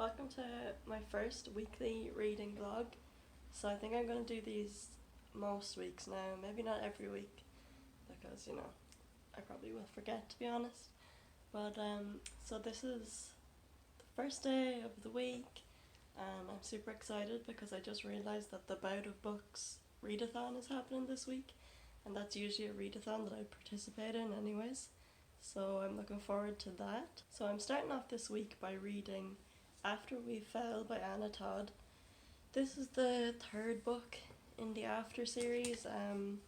Welcome to my first weekly reading vlog. So I think I'm going to do these most weeks now, maybe not every week, because I probably will forget, to be honest. But so this is the first day of the week and I'm super excited because I just realised that the Bout of Books readathon is happening this week, and that's usually a readathon that I participate in anyways. So I'm looking forward to that. So I'm starting off this week by reading After We Fell by Anna Todd. This is the third book in the After series. I'm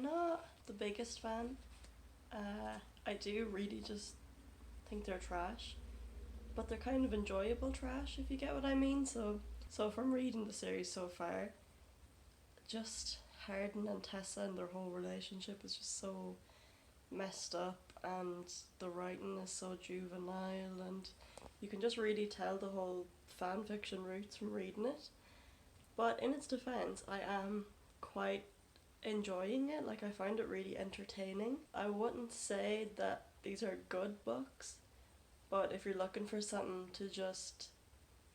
not the biggest fan. I do really just think they're trash, but they're kind of enjoyable trash, if you get what I mean. So from reading the series so far, just Harden and Tessa and their whole relationship is just so messed up, and the writing is so juvenile, and you can just really tell the whole fan fiction roots from reading it. But in its defense, I am quite enjoying it. Like, I find it really entertaining. I wouldn't say that these are good books, but if you're looking for something to just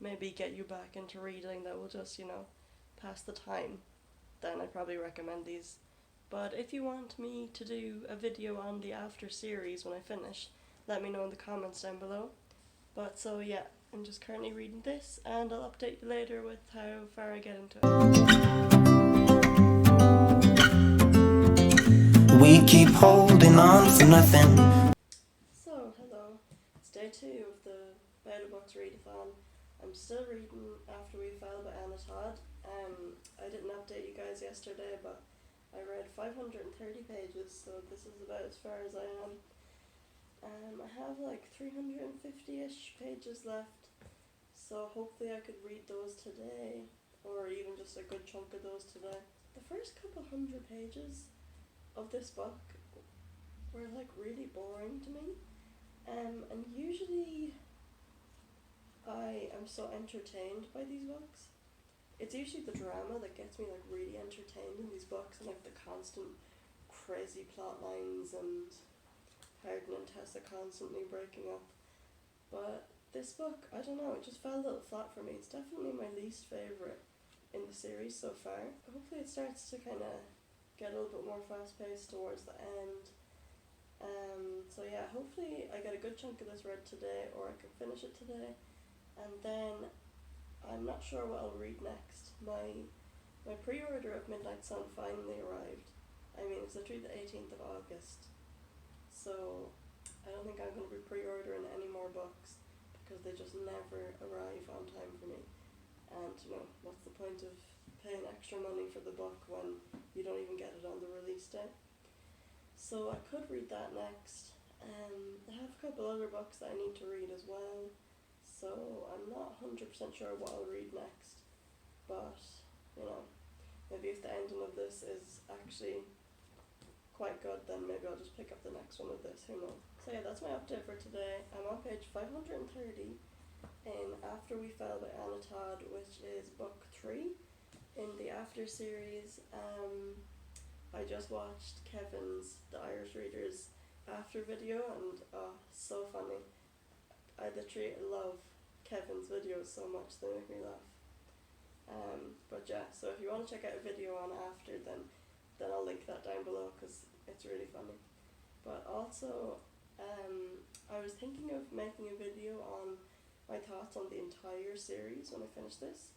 maybe get you back into reading that will just, pass the time, then I'd probably recommend these. But if you want me to do a video on the After series when I finish, let me know in the comments down below. But so yeah, I'm just currently reading this, and I'll update you later with how far I get into it. We keep holding on for nothing. So, hello. It's day 2 of the Bout of Books readathon. I'm still reading After We Fell by Anna Todd. I didn't update you guys yesterday, but I read 530 pages, so this is about as far as I am. I have like 350-ish pages left, so hopefully I could read those today, or even just a good chunk of those today. The first couple hundred pages of this book were like really boring to me, and usually I am so entertained by these books. It's usually the drama that gets me like really entertained in these books, and like the constant crazy plot lines and Harden and Tessa constantly breaking up. But this book, I don't know, it just fell a little flat for me. It's definitely my least favourite in the series so far. Hopefully it starts to kind of get a little bit more fast paced towards the end. So yeah, hopefully I get a good chunk of this read today, or I can finish it today. And then I'm not sure what I'll read next. My pre-order of Midnight Sun finally arrived. I mean, it's literally the 18th of August. So I don't think I'm going to be pre-ordering any more books, because they just never arrive on time for me. And what's the point of paying extra money for the book when you don't even get it on the release day? So I could read that next. I have a couple other books that I need to read as well, so I'm not 100% sure what I'll read next. But maybe if the ending of this is actually quite good, then maybe I'll just pick up the next one of this, who knows. So yeah, that's my update for today. I'm on page 530 in After We Fell by Anna Todd, which is book 3 in the After series. I just watched Kevin's, the Irish Readers, After video, and so funny. I literally love Kevin's videos so much, they make me laugh. But yeah, so if you want to check out a video on After, then I'll link that down below, because it's really funny. But also, I was thinking of making a video on my thoughts on the entire series when I finish this.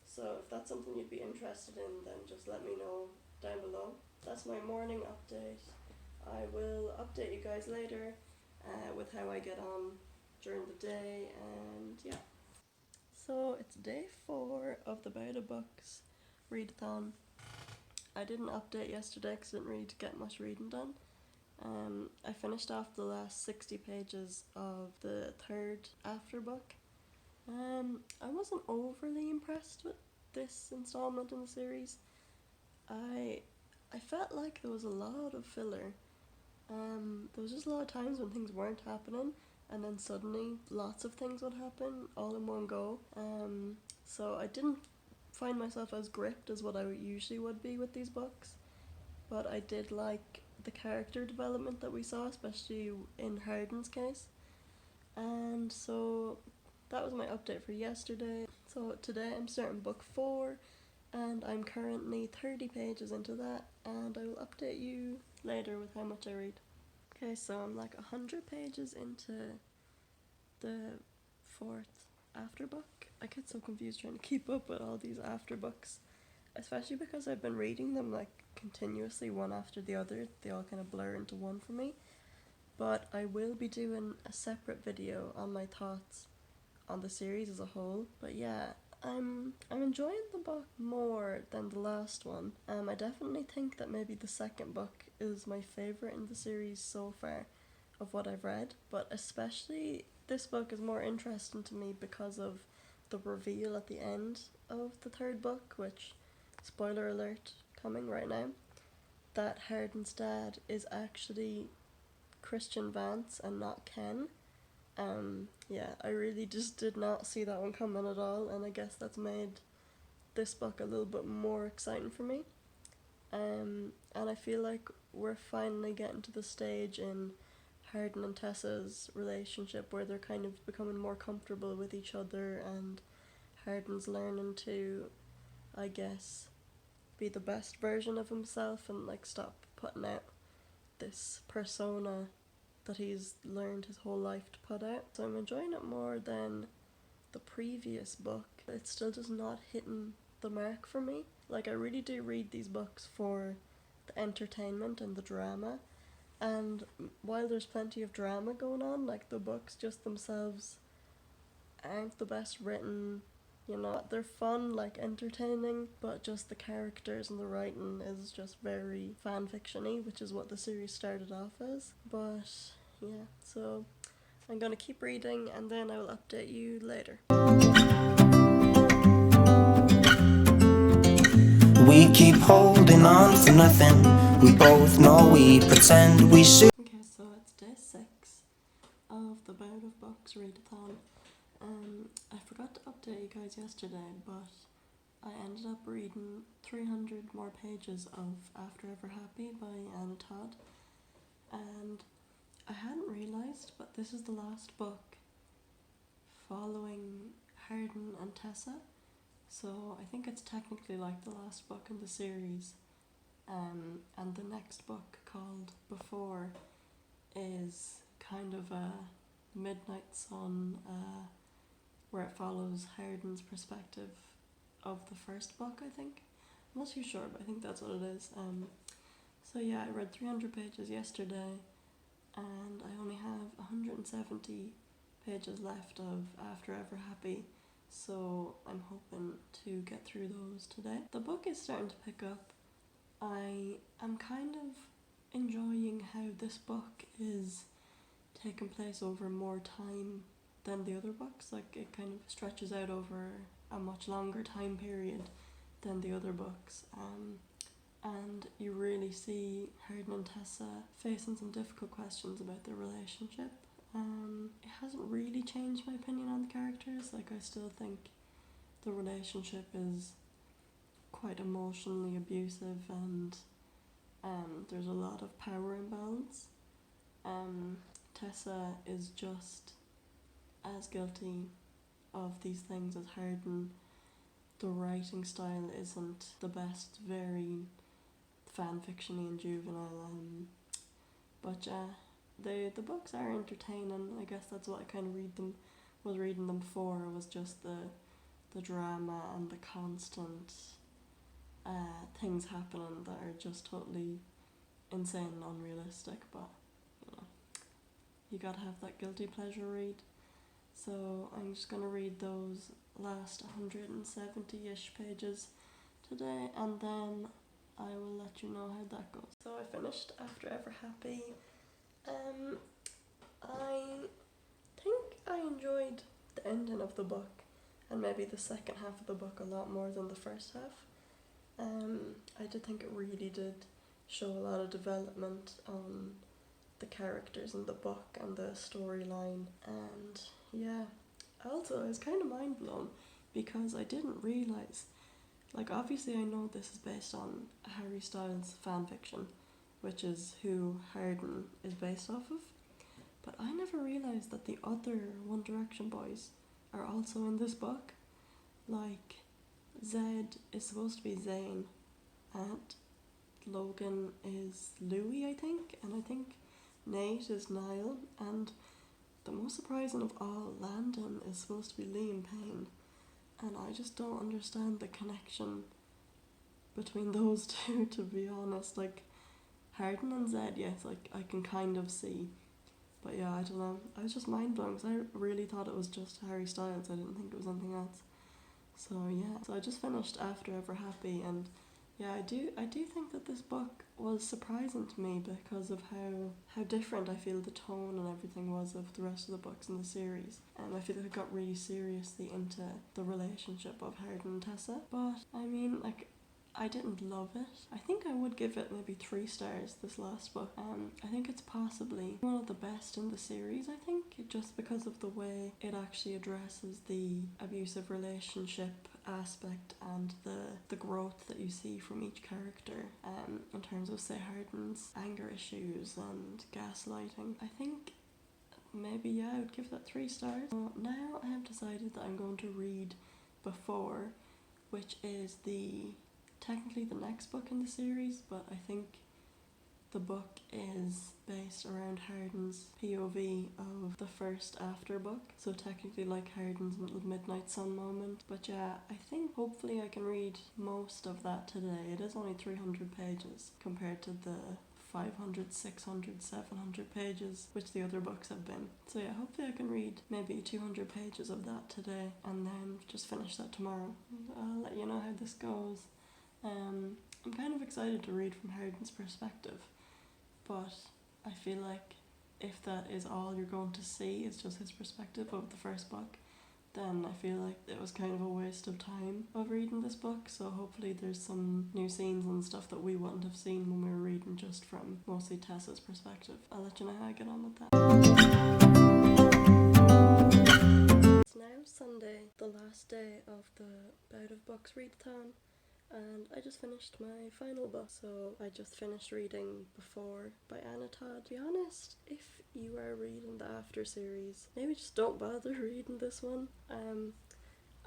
So if that's something you'd be interested in, then just let me know down below. That's my morning update. I will update you guys later with how I get on during the day, and yeah. So it's day 4 of the Bout of Books readathon. I didn't update yesterday because I didn't really get much reading done. I finished off the last 60 pages of the third After book. I wasn't overly impressed with this installment in the series. I felt like there was a lot of filler. There was just a lot of times when things weren't happening, and then suddenly lots of things would happen all in one go. So I didn't find myself as gripped as what I usually would be with these books, but I did like the character development that we saw, especially in Harden's case. And so that was my update for yesterday. So today I'm starting book 4 and I'm currently 30 pages into that, and I will update you later with how much I read. Okay, so I'm like 100 pages into the 4th after book. I get so confused trying to keep up with all these after books, especially because I've been reading them like continuously one after the other. They all kind of blur into one for me. But I will be doing a separate video on my thoughts on the series as a whole. But yeah, I'm enjoying the book more than the last one. I definitely think that maybe the second book is my favourite in the series so far of what I've read, but especially this book is more interesting to me because of the reveal at the end of the third book, which, spoiler alert, coming right now, that Hardin's dad is actually Christian Vance and not Ken. Yeah, I really just did not see that one coming at all, and I guess that's made this book a little bit more exciting for me. And I feel like we're finally getting to the stage in Hardin and Tessa's relationship where they're kind of becoming more comfortable with each other, and Hardin's learning to, I guess, be the best version of himself and like stop putting out this persona that he's learned his whole life to put out. So I'm enjoying it more than the previous book. It still does not hitting the mark for me. Like, I really do read these books for the entertainment and the drama, and while there's plenty of drama going on, like the books just themselves aren't the best written. You know, they're fun, like entertaining, but just the characters and the writing is just very fanfiction-y, which is what the series started off as. But yeah, so I'm gonna keep reading and then I will update you later. We keep holding on for nothing. We both know we pretend we should. Okay, so it's day 6 of the Bout of Books readathon. I forgot to update you guys yesterday, but I ended up reading 300 more pages of After Ever Happy by Anna Todd, and I hadn't realised, but this is the last book following Hardin and Tessa, so I think it's technically like the last book in the series, and the next book, called Before, is kind of a Midnight Sun, where it follows Hardin's perspective of the first book, I think. I'm not too sure, but I think that's what it is. So yeah, I read 300 pages yesterday, and I only have 170 pages left of After Ever Happy, so I'm hoping to get through those today. The book is starting to pick up. I am kind of enjoying how this book is taking place over more time than the other books. Like, it kind of stretches out over a much longer time period than the other books, and you really see Hardin and Tessa facing some difficult questions about their relationship. It hasn't really changed my opinion on the characters. Like, I still think the relationship is quite emotionally abusive, and there's a lot of power imbalance. Tessa is just as guilty of these things as Hardin. The writing style isn't the best, very fanfiction-y and juvenile, but yeah, the books are entertaining. I guess that's what I kind of was reading them for, was just the drama and the constant things happening that are just totally insane and unrealistic, but you know, you gotta have that guilty pleasure read. So I'm just gonna read those last 170-ish pages today, and then I will let you know how that goes. So I finished After Ever Happy. I think I enjoyed the ending of the book, and maybe the second half of the book, a lot more than the first half. I did think it really did show a lot of development on the characters in the book and the storyline, and yeah, also I was kind of mind blown because I didn't realise, like, obviously I know this is based on Harry Styles fanfiction, which is who Hardin is based off of, but I never realised that the other One Direction boys are also in this book. Like, Zed is supposed to be Zane, and Logan is Louis, I think, and I think Nate is Niall, and the most surprising of all, Landon is supposed to be Liam Payne, and I just don't understand the connection between those two, to be honest. Like, Harden and Zed, yes, like I can kind of see, but yeah, I don't know. I was just mind blown because I really thought it was just Harry Styles. I didn't think it was anything else. So yeah, so I just finished After Ever Happy, and yeah, I do think that this book was surprising to me because of how different I feel the tone and everything was of the rest of the books in the series. And I feel like it got really seriously into the relationship of Harden and Tessa. But I mean, like, I didn't love it. I think I would give it maybe 3 stars, this last book. I think it's possibly one of the best in the series, I think, just because of the way it actually addresses the abusive relationship aspect and the growth that you see from each character, in terms of, say, Harden's anger issues and gaslighting. I think maybe, yeah, I would give that 3 stars. So now I have decided that I'm going to read Before, which is technically the next book in the series, but I think the book is based around Harden's POV of the first After book, so technically like Harden's little Midnight Sun moment. But yeah, I think hopefully I can read most of that today. It is only 300 pages compared to the 500, 600, 700 pages which the other books have been. So yeah, hopefully I can read maybe 200 pages of that today and then just finish that tomorrow. I'll let you know how this goes. I'm kind of excited to read from Harden's perspective, but I feel like if that is all you're going to see, is just his perspective of the first book, then I feel like it was kind of a waste of time of reading this book. So hopefully there's some new scenes and stuff that we wouldn't have seen when we were reading just from mostly Tessa's perspective. I'll let you know how I get on with that. It's now Sunday, the last day of the Bout of Books readathon, and I just finished my final book. So I just finished reading Before by Anna Todd. To be honest, if you are reading the After series, maybe just don't bother reading this one.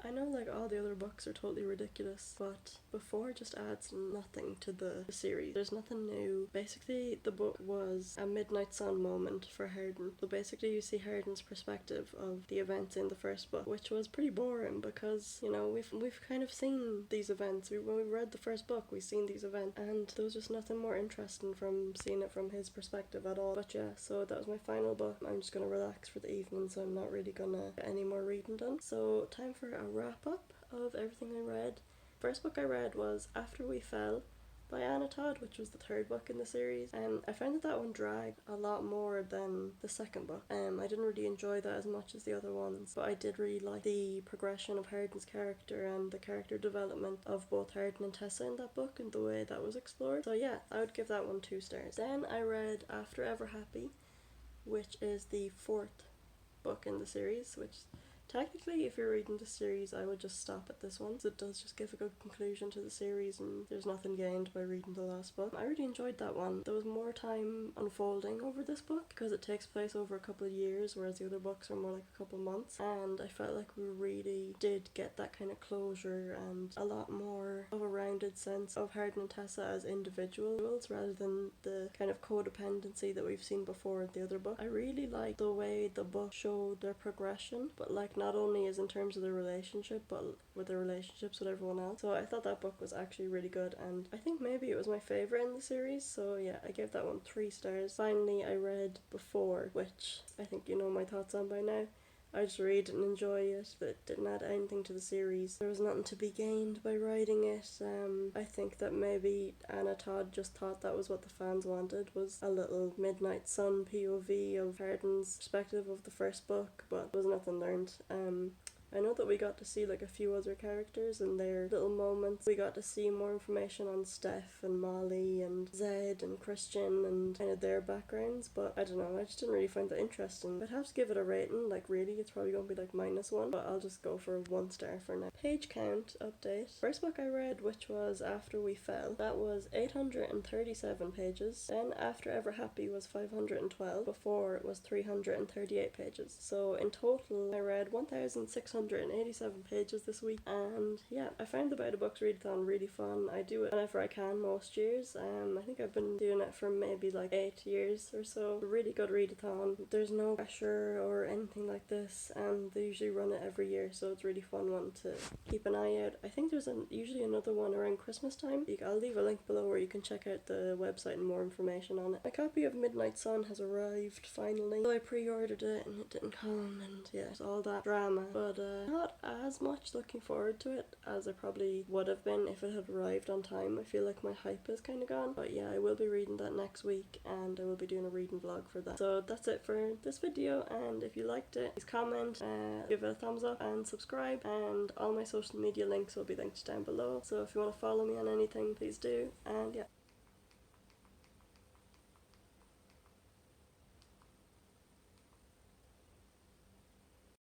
I know like all the other books are totally ridiculous, but Before just adds nothing to the series. There's nothing new. Basically, the book was a Midnight Sun moment for Harden. So basically you see Harden's perspective of the events in the first book, which was pretty boring because, you know, we've kind of seen these events. When we read the first book, we've seen these events, and there was just nothing more interesting from seeing it from his perspective at all. But yeah, so that was my final book. I'm just gonna relax for the evening, so I'm not really gonna get any more reading done. So time for a wrap up of everything I read. First book I read was After We Fell by Anna Todd, which was the 3rd book in the series. I found that one dragged a lot more than the 2nd book. I didn't really enjoy that as much as the other ones, but I did really like the progression of Harden's character and the character development of both Harden and Tessa in that book and the way that was explored. So yeah, I would give that one 2 stars. Then I read After Ever Happy, which is the 4th book in the series, which technically, if you're reading the series, I would just stop at this one. So it does just give a good conclusion to the series, and there's nothing gained by reading the last book. I really enjoyed that one. There was more time unfolding over this book because it takes place over a couple of years, whereas the other books are more like a couple of months. And I felt like we really did get that kind of closure and a lot more of a rounded sense of Harden and Tessa as individuals rather than the kind of codependency that we've seen before in the other book. I really liked the way the book showed their progression, but like not only is in terms of their relationship, but with their relationships with everyone else. So I thought that book was actually really good, and I think maybe it was my favourite in the series. So yeah, I gave that one 3 stars. Finally, I read Before, which I think you know my thoughts on by now. I just read it and enjoy it, but it didn't add anything to the series. There was nothing to be gained by writing it. I think that maybe Anna Todd just thought that was what the fans wanted, was a little Midnight Sun POV of Harden's perspective of the first book, but there was nothing learned. I know that we got to see like a few other characters and their little moments. We got to see more information on Steph and Molly and Zed and Christian and kind of their backgrounds, but I don't know, I just didn't really find that interesting. I'd have to give it a rating, like really, it's probably gonna be like -1, but I'll just go for 1 star for now. Page count update. First book I read, which was After We Fell, that was 837 pages. Then After Ever Happy was 512, before it was 338 pages. So in total I read 1,687 pages this week, and yeah, I found the Bout readathon really fun. I do it whenever I can most years. I think I've been doing it for maybe like 8 years or so. A really good readathon. There's no pressure or anything like this, and they usually run it every year, so it's a really fun one to keep an eye out. I think there's usually another one around Christmas time. I'll leave a link below where you can check out the website and more information on it. My copy of Midnight Sun has arrived finally. So I pre-ordered it and it didn't come, and yeah, it's all that drama, but not as much looking forward to it as I probably would have been if it had arrived on time. I feel like my hype is kind of gone, but yeah, I will be reading that next week, and I will be doing a reading vlog for that. So that's it for this video, and if you liked it, please comment, give it a thumbs up and subscribe, and all my social media links will be linked down below, so if you want to follow me on anything, please do. And yeah,